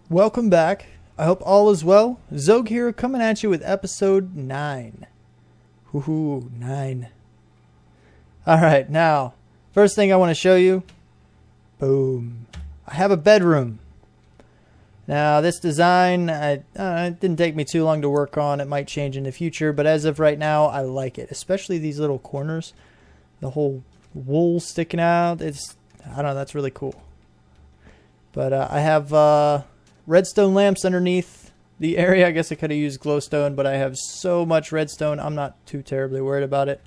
Welcome back. I hope all is well. Xogue here, coming at you with episode 9. Woohoo, 9. Alright, now, first thing I want to show you. Boom. I have a bedroom. Now, this design, it didn't take me too long to work on. It might change in the future, but as of right now, I like it. Especially these little corners. The whole wool sticking out. I don't know, that's really cool. But I have redstone lamps underneath the area. I guess I could have used glowstone, but I have so much redstone, I'm not too terribly worried about it.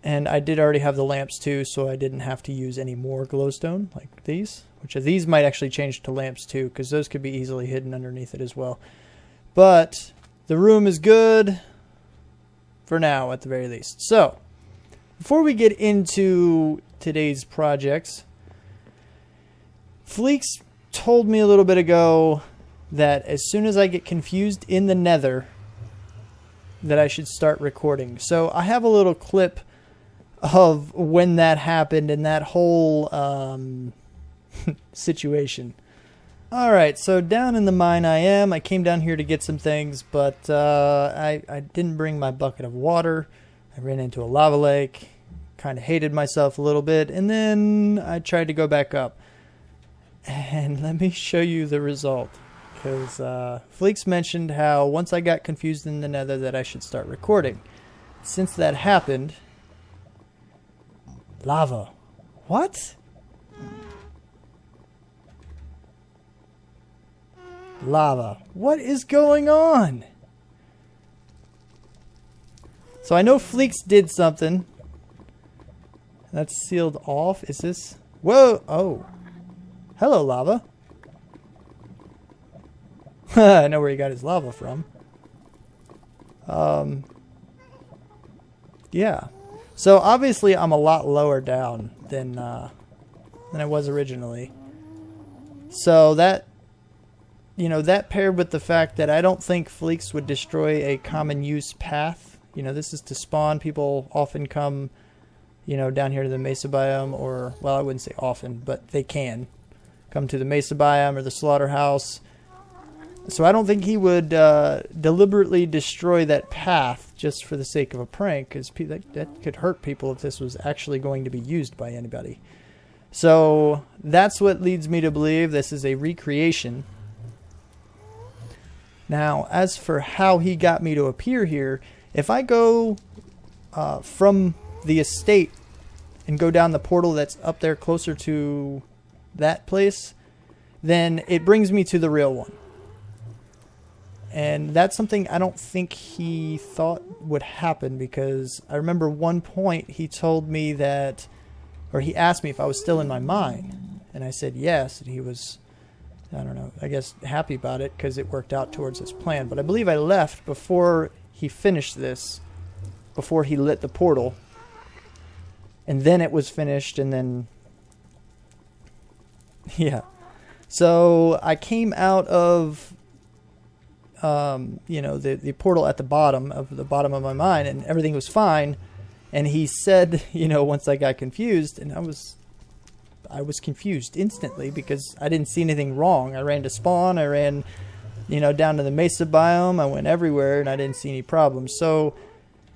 And I did already have the lamps too, so I didn't have to use any more glowstone like these. Which these might actually change to lamps too, because those could be easily hidden underneath it as well. But the room is good for now, at the very least. So, before we get into today's projects, Fleeks told me a little bit ago that as soon as I get confused in the nether, that I should start recording. So I have a little clip of when that happened and that whole situation. Alright, so down in the mine I came down here to get some things, but I didn't bring my bucket of water. I ran into a lava lake, kind of hated myself a little bit, and then I tried to go back up. And let me show you the result, because Fleeks mentioned how once I got confused in the nether that I should start recording. Since that happened... Lava. What? Lava. What is going on? So I know Fleeks did something. That's sealed off. Is this... Whoa! Oh. Hello, lava. I know where he got his lava from. Yeah. So obviously I'm a lot lower down than I was originally. So that, you know, that paired with the fact that I don't think Fleeks would destroy a common use path. You know, this is to spawn. People often come, you know, down here to the mesa biome, or, well, I wouldn't say often, but they can come to the mesa biome or the slaughterhouse. So I don't think he would deliberately destroy that path just for the sake of a prank, because that could hurt people if this was actually going to be used by anybody. So that's what leads me to believe this is a recreation. Now, as for how he got me to appear here, if I go from the estate and go down the portal that's up there closer to that place, then it brings me to the real one. And that's something I don't think he thought would happen, because I remember one point he told me that, or he asked me if I was still in my mine, and I said yes, and he was, I don't know, I guess happy about it because it worked out towards his plan. But I believe I left before he finished this, before he lit the portal, and then it was finished, and then yeah. So I came out of you know, the portal at the bottom of my mine, and everything was fine. And he said, you know, once I got confused, and I was confused instantly because I didn't see anything wrong. I ran to spawn, I ran, you know, down to the mesa biome, I went everywhere, and I didn't see any problems. So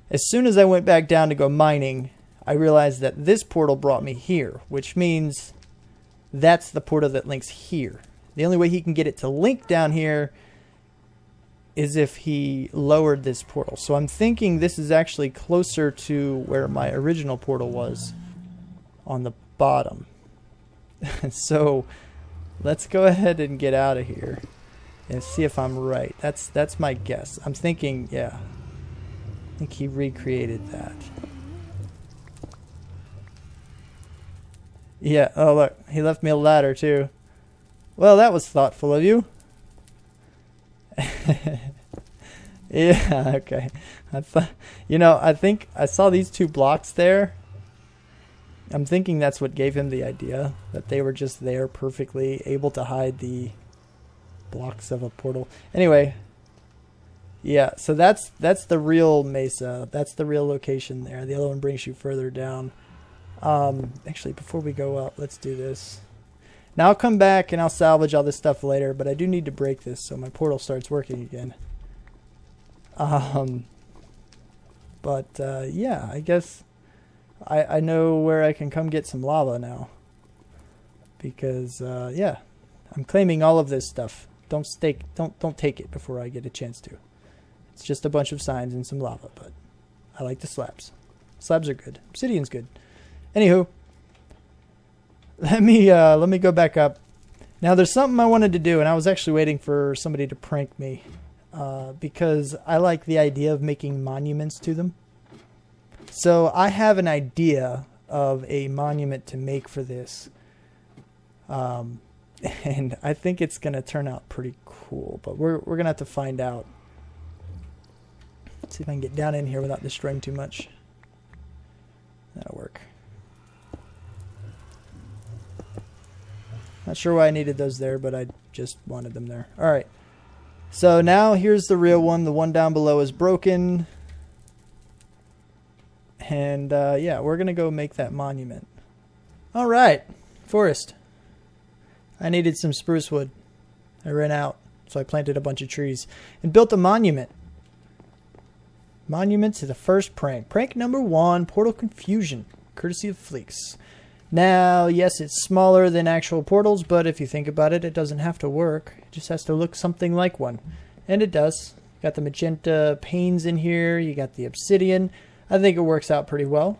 as soon as I went back down to go mining, I realized that this portal brought me here, which means that's the portal that links here. The only way he can get it to link down here is if he lowered this portal. So I'm thinking this is actually closer to where my original portal was, on the bottom. So let's go ahead and get out of here and see if I'm right. That's my guess. I'm thinking, yeah, I think he recreated that. Yeah, oh look, he left me a ladder too. Well, that was thoughtful of you. Yeah, okay. You know, I think I saw these two blocks there. I'm thinking that's what gave him the idea, that they were just there perfectly able to hide the blocks of a portal. Anyway, yeah, so that's the real mesa. That's the real location there. The other one brings you further down. Actually, before we go up, let's do this. Now I'll come back and I'll salvage all this stuff later, but I do need to break this so my portal starts working again. Yeah, I guess I know where I can come get some lava now. Because, yeah, I'm claiming all of this stuff. Don't take it before I get a chance to. It's just a bunch of signs and some lava, but I like the slabs. Slabs are good. Obsidian's good. Anywho, let me go back up. Now there's something I wanted to do, and I was actually waiting for somebody to prank me, because I like the idea of making monuments to them. So I have an idea of a monument to make for this, and I think it's gonna turn out pretty cool. But we're gonna have to find out. Let's see if I can get down in here without destroying too much. That'll work. Not sure why I needed those there, but I just wanted them there. Alright. So now here's the real one. The one down below is broken. And yeah, we're going to go make that monument. Alright. Forest. I needed some spruce wood. I ran out. So I planted a bunch of trees. And built a monument. Monument to the first prank. Prank number 1. Portal confusion. Courtesy of Fleeks. Now, yes, it's smaller than actual portals, but if you think about it, it doesn't have to work. It just has to look something like one. And it does. Got the magenta panes in here. You got the obsidian. I think it works out pretty well.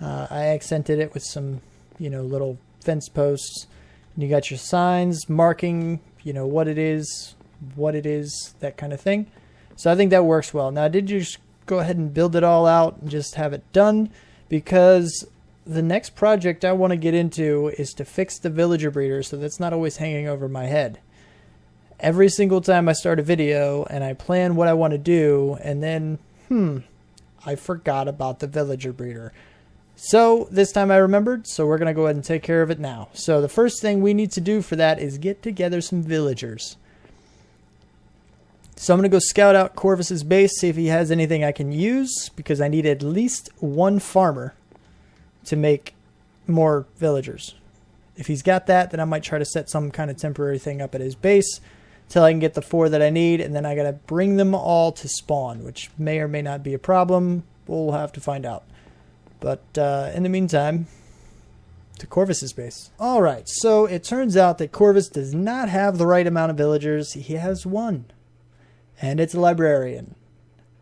I accented it with some, little fence posts. And you got your signs marking, what it is, that kind of thing. So I think that works well. Now, I did just go ahead and build it all out and just have it done, because the next project I want to get into is to fix the villager breeder so that's not always hanging over my head. Every single time I start a video and I plan what I want to do, and then, I forgot about the villager breeder. So this time I remembered, so we're going to go ahead and take care of it now. So the first thing we need to do for that is get together some villagers. So I'm going to go scout out Corvus's base, see if he has anything I can use, because I need at least one farmer to make more villagers. If he's got that, then I might try to set some kind of temporary thing up at his base till I can get the 4 that I need, and then I gotta bring them all to spawn, which may or may not be a problem. We'll have to find out. But in the meantime, to Corvus's base. Alright, so it turns out that Corvus does not have the right amount of villagers. He has 1, and it's a librarian.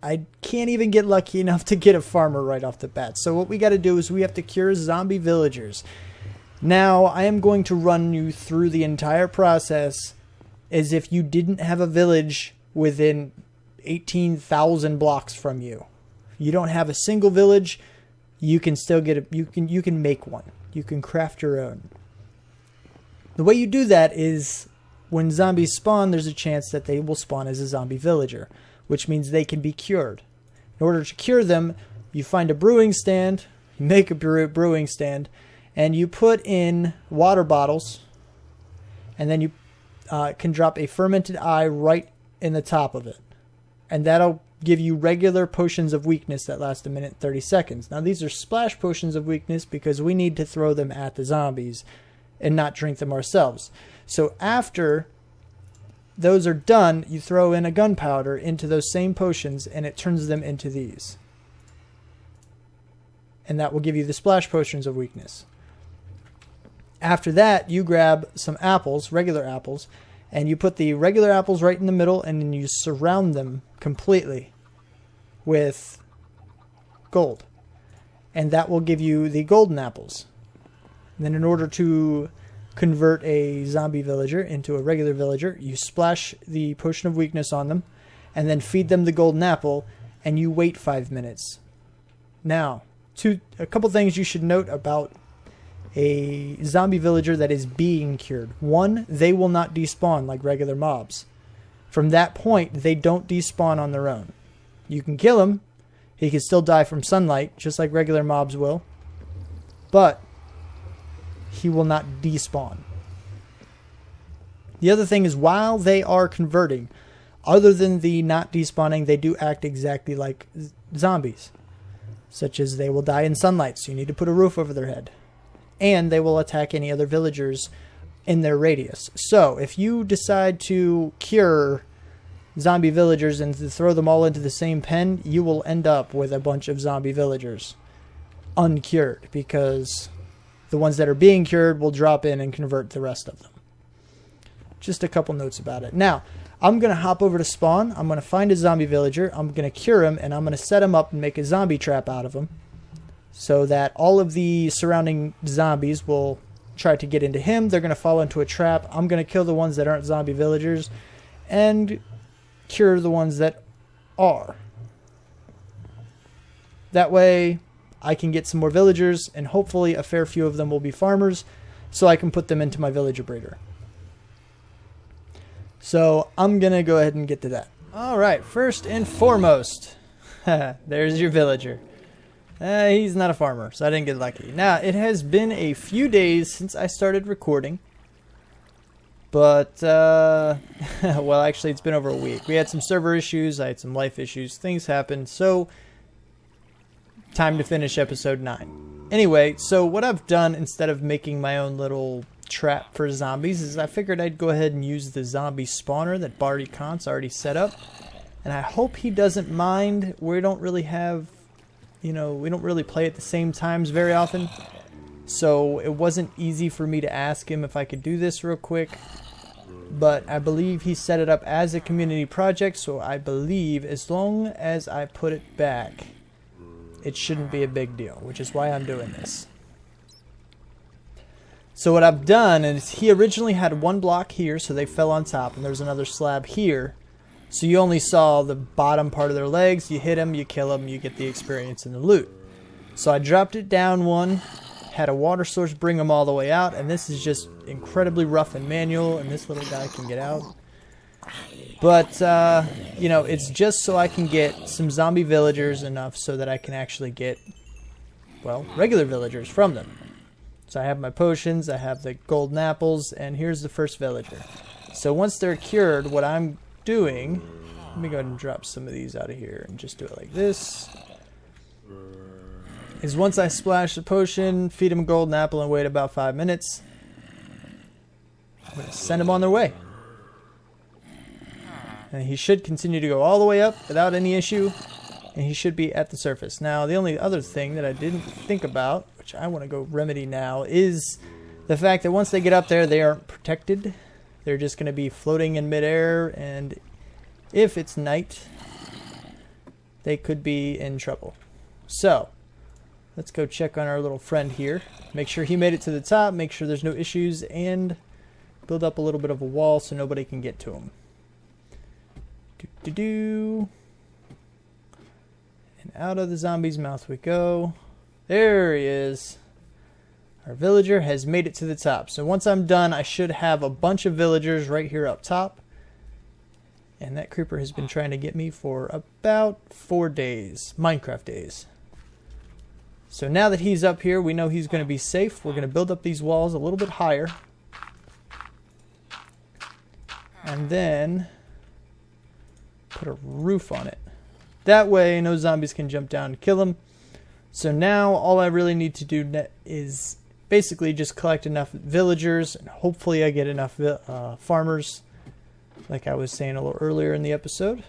I can't even get lucky enough to get a farmer right off the bat. So what we got to do is we have to cure zombie villagers. Now, I am going to run you through the entire process as if you didn't have a village within 18,000 blocks from you. You don't have a single village, you can still get you can make one. You can craft your own. The way you do that is when zombies spawn, there's a chance that they will spawn as a zombie villager, which means they can be cured. In order to cure them, you find a brewing stand, you make a brewing stand, and you put in water bottles, and then you can drop a fermented eye right in the top of it. And that'll give you regular potions of weakness that last 1 minute and 30 seconds. Now these are splash potions of weakness because we need to throw them at the zombies and not drink them ourselves. So after those are done, you throw in a gunpowder into those same potions and it turns them into these. And that will give you the splash potions of weakness. After that, you grab some apples, regular apples, and you put the regular apples right in the middle and then you surround them completely with gold. And that will give you the golden apples. And then in order to convert a zombie villager into a regular villager, you splash the potion of weakness on them and then feed them the golden apple and you wait 5 minutes. Now, a couple things you should note about a zombie villager that is being cured. 1, they will not despawn like regular mobs. From that point, they don't despawn on their own. You can kill him. He can still die from sunlight, just like regular mobs will. But he will not despawn. The other thing is, while they are converting, other than the not despawning, they do act exactly like zombies. Such as they will die in sunlight, so you need to put a roof over their head. And they will attack any other villagers in their radius. So if you decide to cure zombie villagers and to throw them all into the same pen, you will end up with a bunch of zombie villagers uncured, because the ones that are being cured will drop in and convert the rest of them. Just a couple notes about it. Now, I'm going to hop over to spawn. I'm going to find a zombie villager. I'm going to cure him, and I'm going to set him up and make a zombie trap out of him, so that all of the surrounding zombies will try to get into him. They're going to fall into a trap. I'm going to kill the ones that aren't zombie villagers and cure the ones that are. That way I can get some more villagers, and hopefully a fair few of them will be farmers, so I can put them into my villager breeder. So I'm going to go ahead and get to that. Alright, first and foremost, there's your villager. He's not a farmer, so I didn't get lucky. Now, it has been a few days since I started recording. But, well, actually, it's been over a week. We had some server issues, I had some life issues, things happened, so time to finish episode 9. Anyway, so what I've done, instead of making my own little trap for zombies, is I figured I'd go ahead and use the zombie spawner that Barty Kant's already set up. And I hope he doesn't mind. We don't really have, we don't really play at the same times very often. So it wasn't easy for me to ask him if I could do this real quick. But I believe he set it up as a community project, so I believe as long as I put it back, it shouldn't be a big deal, which is why I'm doing this. So what I've done is, he originally had one block here, so they fell on top, and there's another slab here. So you only saw the bottom part of their legs. You hit them, you kill them, you get the experience and the loot. So I dropped it down one, had a water source bring them all the way out, and this is just incredibly rough and manual, and this little guy can get out. But, it's just so I can get some zombie villagers enough so that I can actually get, well, regular villagers from them. So I have my potions, I have the golden apples, and here's the first villager. So once they're cured, what I'm doing, let me go ahead and drop some of these out of here and just do it like this, is once I splash the potion, feed them a golden apple, and wait about 5 minutes, I'm going to send them on their way. And he should continue to go all the way up without any issue, and he should be at the surface. Now, the only other thing that I didn't think about, which I want to go remedy now, is the fact that once they get up there, they aren't protected. They're just going to be floating in midair, and if it's night, they could be in trouble. So, let's go check on our little friend here. Make sure he made it to the top, make sure there's no issues, and build up a little bit of a wall so nobody can get to him. And out of the zombie's mouth we go. There he is. Our villager has made it to the top. So once I'm done, I should have a bunch of villagers right here up top. And that creeper has been trying to get me for about 4 days. Minecraft days. So now that he's up here, we know he's going to be safe. We're going to build up these walls a little bit higher. And then put a roof on it. That way no zombies can jump down and kill him. So now all I really need to do is basically just collect enough villagers, and hopefully I get enough farmers, like I was saying a little earlier in the episode.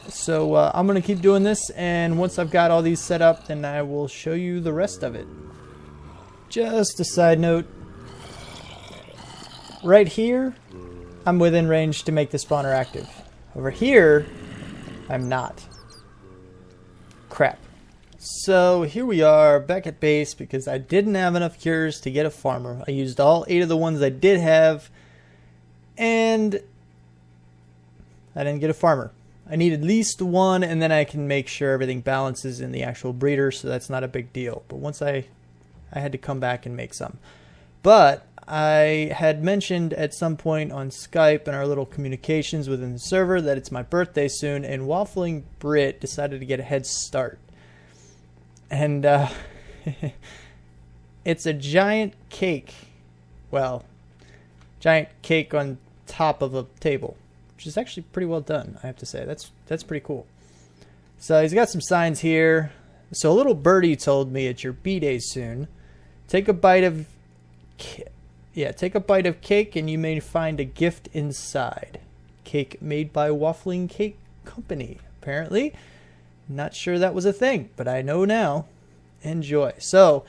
So I'm going to keep doing this, and once I've got all these set up, then I will show you the rest of it. Just a side note, right here I'm within range to make the spawner active. Over here I'm not. Crap. So here we are back at base because I didn't have enough cures to get a farmer. I used all 8 of the ones I did have, and I didn't get a farmer. I need at least 1, and then I can make sure everything balances in the actual breeder, so that's not a big deal. But once I had to come back and make some. But I had mentioned at some point on Skype and our little communications within the server that it's my birthday soon, and Waffling Brit decided to get a head start. And it's a giant cake. Well, giant cake on top of a table, which is actually pretty well done, I have to say. That's pretty cool. So he's got some signs here. So a little birdie told me it's your B-day soon. Take a bite of Yeah, take a bite of cake and you may find a gift inside. Cake made by Waffling Cake Company, apparently. Not sure that was a thing, but I know now. Enjoy. So,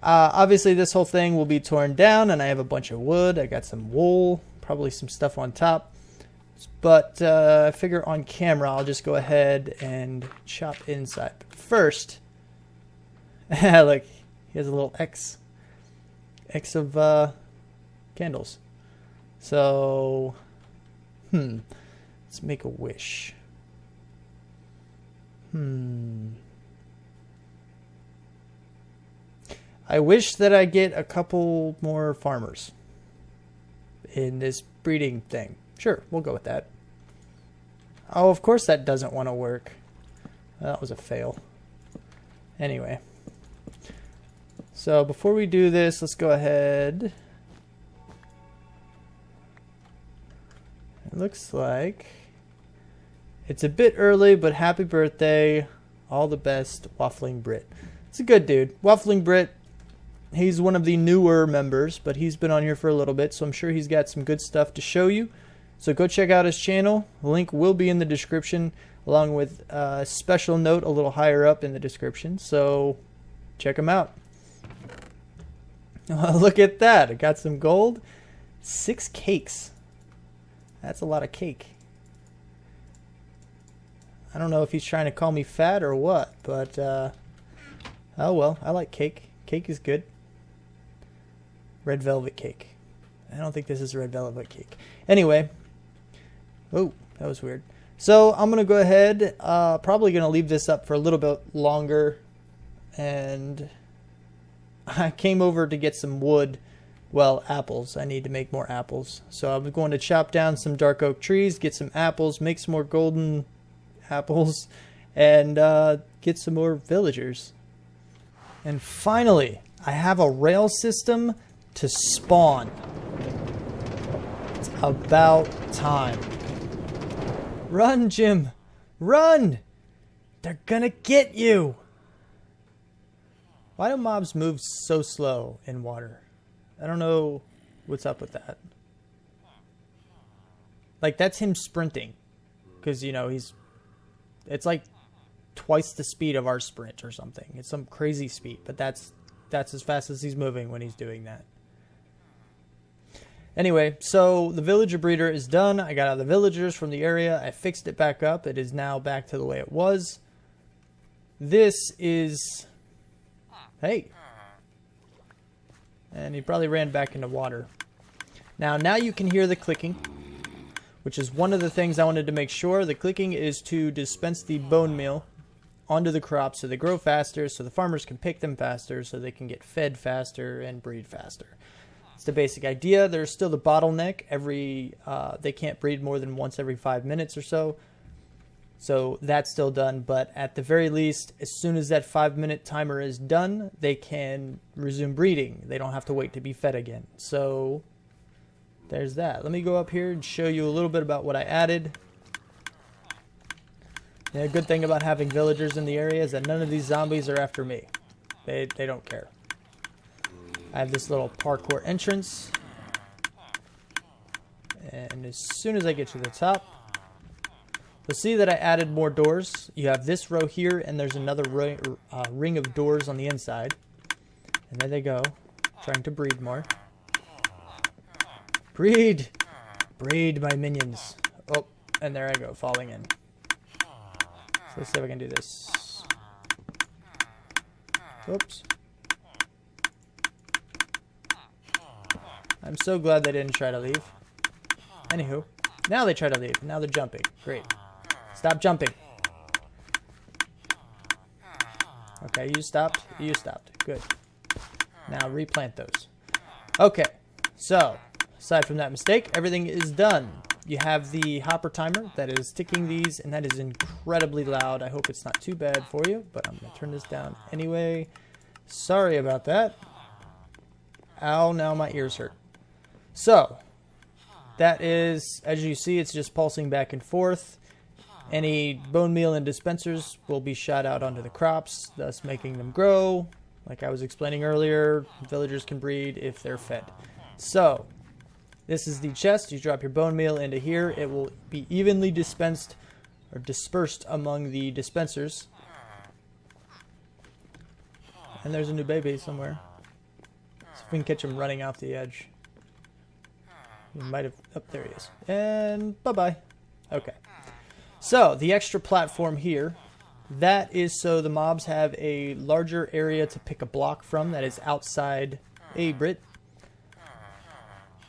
obviously this whole thing will be torn down, and I have a bunch of wood. I got some wool, probably some stuff on top. But I figure on camera I'll just go ahead and chop inside. But first, look, he has a little X of candles. So, let's make a wish. I wish that I get a couple more farmers in this breeding thing. Sure, we'll go with that. Oh, of course that doesn't want to work. That was a fail. Anyway. So before we do this, let's go ahead. It looks like it's a bit early, but happy birthday. All the best, Waffling Brit. It's a good dude. Waffling Brit, he's one of the newer members, but he's been on here for a little bit, so I'm sure he's got some good stuff to show you. So go check out his channel. The link will be in the description, along with a special note a little higher up in the description. So check him out. Look at that. I got some gold. 6 cakes. That's a lot of cake. I don't know if he's trying to call me fat or what, but oh well, I like cake. Cake is good. Red velvet cake. I don't think this is red velvet cake. Anyway. Oh, that was weird. So I'm going to go ahead, probably going to leave this up for a little bit longer. And I came over to get some wood. Well, apples. I need to make more apples. So I'm going to chop down some dark oak trees, get some apples, make some more golden apples, and get some more villagers. And finally, I have a rail system to spawn. It's about time. Run, Jim. Run! They're gonna get you! Why do mobs move so slow in water? I don't know what's up with that. Like, that's him sprinting. Because, you know, it's like twice the speed of our sprint or something. It's some crazy speed, but that's as fast as he's moving when he's doing that. Anyway, so the villager breeder is done. I got all the villagers from the area. I fixed it back up. It is now back to the way it was. This is... Hey. And he probably ran back into water. Now you can hear the clicking, which is one of the things I wanted to make sure. The clicking is to dispense the bone meal onto the crops so they grow faster, so the farmers can pick them faster, so they can get fed faster and breed faster. It's the basic idea. There's still the bottleneck. They can't breed more than once every 5 minutes or so. So that's still done, but at the very least, as soon as that 5-minute timer is done, they can resume breeding. They don't have to wait to be fed again. So there's that. Let me go up here and show you a little bit about what I added. The good thing about having villagers in the area is that none of these zombies are after me. They don't care. I have this little parkour entrance. And as soon as I get to the top, you'll see that I added more doors. You have this row here, and there's another ring of doors on the inside. And there they go, trying to breed more. Breed! Breed, my minions. Oh, and there I go, falling in. So let's see if I can do this. Oops. I'm so glad they didn't try to leave. Anywho, now they try to leave. Now they're jumping. Great. Stop jumping. Okay, you stopped. You stopped. Good. Now replant those. Okay, so aside from that mistake, everything is done. You have the hopper timer that is ticking these, and that is incredibly loud. I hope it's not too bad for you, but I'm going to turn this down anyway. Sorry about that. Ow, now my ears hurt. So, that is, as you see, it's just pulsing back and forth. Any bone meal and dispensers will be shot out onto the crops, thus making them grow. Like I was explaining earlier, villagers can breed if they're fed. So, this is the chest. You drop your bone meal into here. It will be evenly dispensed or dispersed among the dispensers. And there's a new baby somewhere. See if we can catch him running off the edge. He might have... Oh, there he is. And bye-bye. Okay. So, the extra platform here, that is so the mobs have a larger area to pick a block from that is outside... Hey, Brit.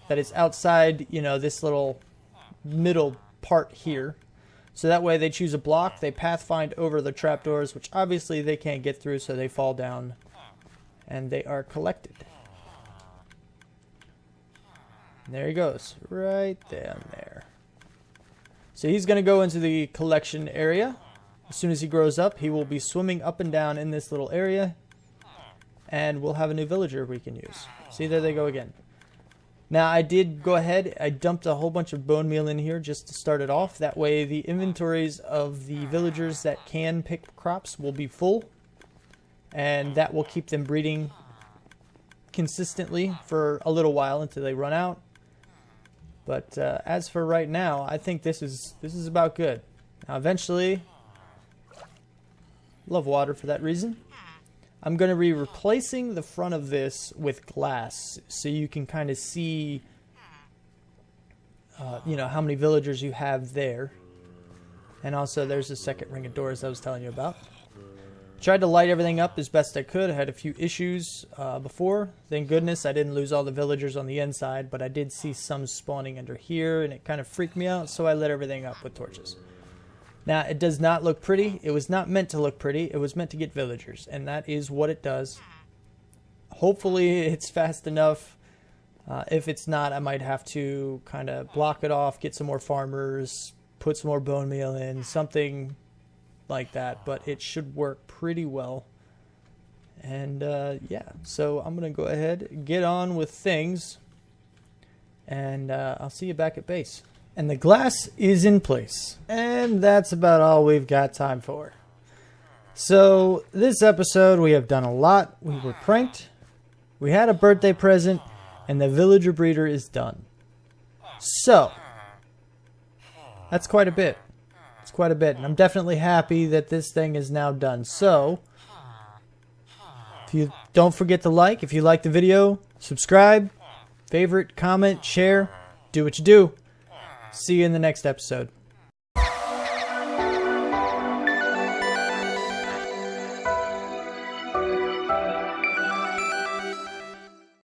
That is outside, you know, this little middle part here. So that way they choose a block, they pathfind over the trapdoors, which obviously they can't get through, so they fall down. And they are collected. And there he goes, right down there. So he's going to go into the collection area. As soon as he grows up, he will be swimming up and down in this little area. And we'll have a new villager we can use. See, there they go again. Now, I did go ahead, I dumped a whole bunch of bone meal in here just to start it off. That way, the inventories of the villagers that can pick crops will be full. And that will keep them breeding consistently for a little while until they run out. But as for right now, I think this is about good. Now, eventually, love water for that reason. I'm going to be replacing the front of this with glass so you can kind of see, you know, how many villagers you have there. And also there's the second ring of doors I was telling you about. Tried to light everything up as best I could. I had a few issues before. Thank goodness I didn't lose all the villagers on the inside, but I did see some spawning under here and it kind of freaked me out, so I lit everything up with torches. Now, it does not look pretty. It was not meant to look pretty. It was meant to get villagers, and that is what it does. Hopefully, it's fast enough. If it's not, I might have to kind of block it off, get some more farmers, put some more bone meal in, something like that. But it should work pretty well. And, yeah, so I'm going to go ahead, get on with things, and I'll see you back at base. And the glass is in place. And that's about all we've got time for. So, this episode we have done a lot. We were pranked. We had a birthday present. And the villager breeder is done. So, that's quite a bit. It's quite a bit. And I'm definitely happy that this thing is now done. So, if you don't forget to like. If you like the video, subscribe, favorite, comment, share. Do what you do. See you in the next episode.